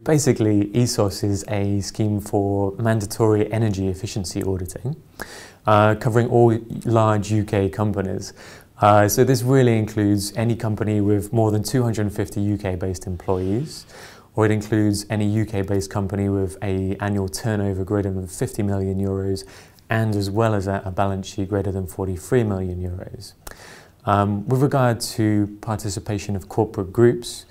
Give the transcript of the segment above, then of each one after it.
Basically, ESOS is a scheme for mandatory energy efficiency auditing, covering all large UK companies. So this really includes any company with more than 250 UK-based employees, or it includes any UK-based company with an annual turnover greater than 50 million euros, and as well as a balance sheet greater than 43 million euros. With regard to participation of corporate groups,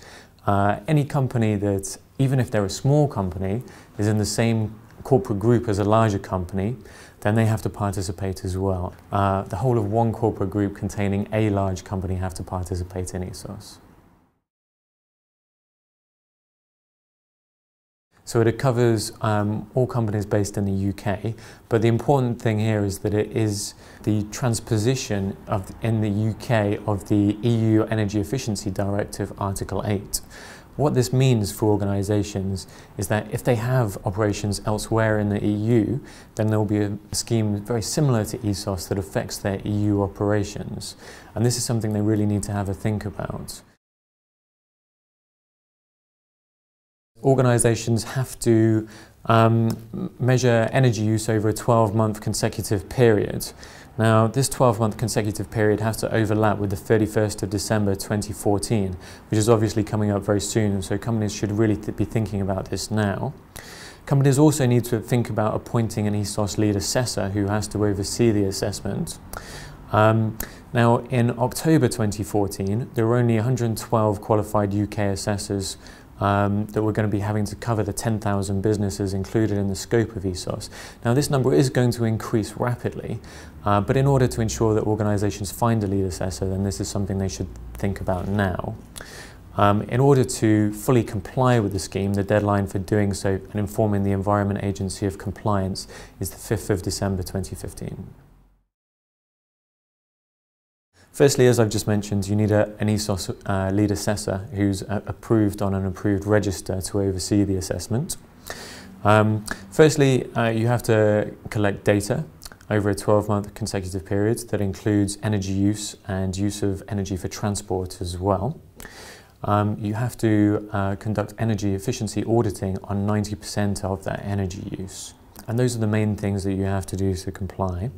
any company that, even if they're a small company, is in the same corporate group as a larger company, then they have to participate as well. The whole of one corporate group containing a large company have to participate in ESOS. So it covers all companies based in the UK, but the important thing here is that it is the transposition in the UK of the EU Energy Efficiency Directive Article 8. What this means for organisations is that if they have operations elsewhere in the EU, then there will be a scheme very similar to ESOS that affects their EU operations. And this is something they really need to have a think about. Organisations have to measure energy use over a 12-month consecutive period. Now, this 12-month consecutive period has to overlap with the 31st of December 2014, which is obviously coming up very soon, and so companies should really be thinking about this now. Companies also need to think about appointing an ESOS lead assessor who has to oversee the assessment. Now, in October 2014, there were only 112 qualified UK assessors that we're going to be having to cover the 10,000 businesses included in the scope of ESOS. Now, this number is going to increase rapidly, but in order to ensure that organisations find a lead assessor, then this is something they should think about now. In order to fully comply with the scheme, the deadline for doing so and informing the Environment Agency of compliance is the 5th of December 2015. Firstly, as I've just mentioned, you need an ESOS lead assessor who's approved on an approved register to oversee the assessment. Firstly, you have to collect data over a 12-month consecutive period that includes energy use and use of energy for transport as well. You have to conduct energy efficiency auditing on 90% of that energy use. And those are the main things that you have to do to comply.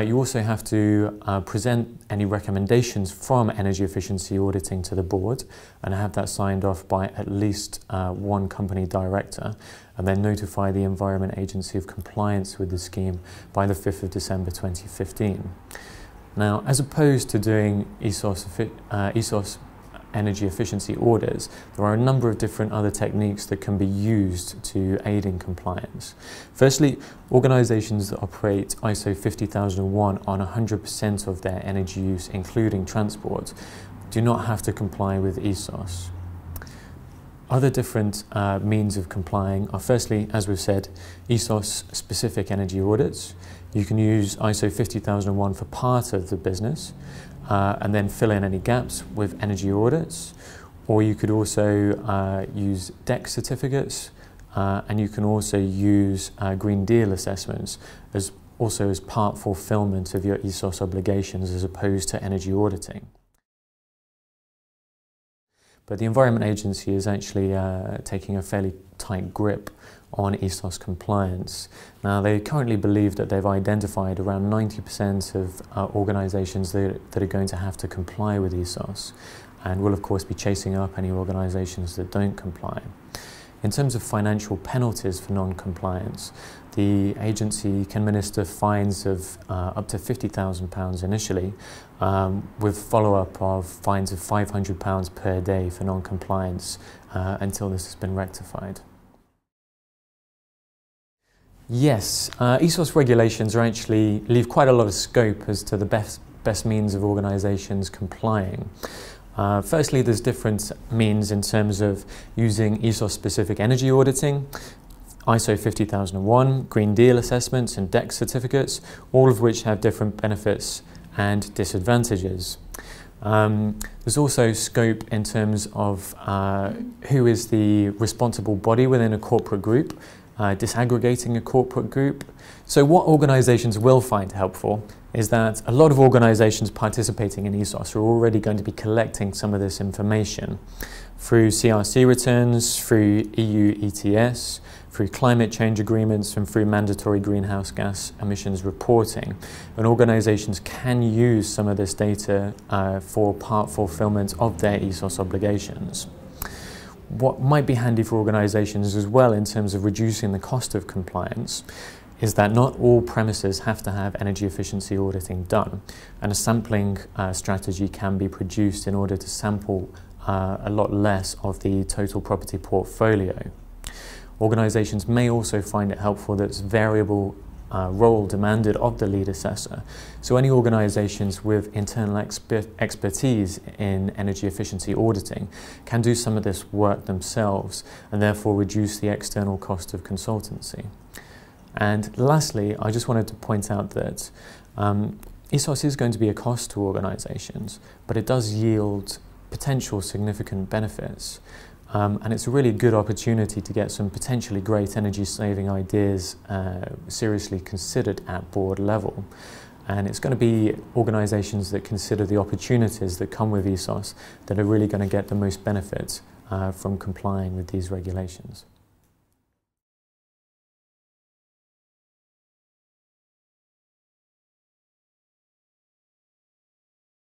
You also have to present any recommendations from energy efficiency auditing to the board and have that signed off by at least one company director, and then notify the Environment Agency of compliance with the scheme by the 5th of December 2015. Now, as opposed to doing ESOS energy efficiency audits, there are a number of different other techniques that can be used to aid in compliance. Firstly, organisations that operate ISO 50001 on 100% of their energy use, including transport, do not have to comply with ESOS. Other different means of complying are, firstly, as we've said, ESOS-specific energy audits. You can use ISO 50001 for part of the business, and then fill in any gaps with energy audits, or you could also use DEC certificates, and you can also use Green Deal assessments as part fulfillment of your ESOS obligations as opposed to energy auditing. But the Environment Agency is actually taking a fairly tight grip on ESOS compliance. Now, they currently believe that they've identified around 90% of organisations that are going to have to comply with ESOS, and will of course be chasing up any organisations that don't comply. In terms of financial penalties for non-compliance, the agency can minister fines of up to £50,000 initially, with follow-up of fines of £500 per day for non-compliance until this has been rectified. Yes, ESOS regulations actually leave quite a lot of scope as to the best means of organisations complying. Firstly, there's different means in terms of using ESOS-specific energy auditing, ISO 50001, Green Deal assessments and DEC certificates, all of which have different benefits and disadvantages. There's also scope in terms of who is the responsible body within a corporate group, disaggregating a corporate group. So what organisations will find helpful is that a lot of organisations participating in ESOS are already going to be collecting some of this information through CRC returns, through EU ETS, through climate change agreements, and through mandatory greenhouse gas emissions reporting. And organisations can use some of this data for part fulfilment of their ESOS obligations. What might be handy for organisations as well in terms of reducing the cost of compliance is that not all premises have to have energy efficiency auditing done, and a sampling strategy can be produced in order to sample a lot less of the total property portfolio. Organisations may also find it helpful that it's variable role demanded of the lead assessor. So any organisations with internal expertise in energy efficiency auditing can do some of this work themselves and therefore reduce the external cost of consultancy. And lastly, I just wanted to point out that ESOS is going to be a cost to organisations, but it does yield potential significant benefits. And it's a really good opportunity to get some potentially great energy saving ideas seriously considered at board level. And it's going to be organisations that consider the opportunities that come with ESOS that are really going to get the most benefit from complying with these regulations.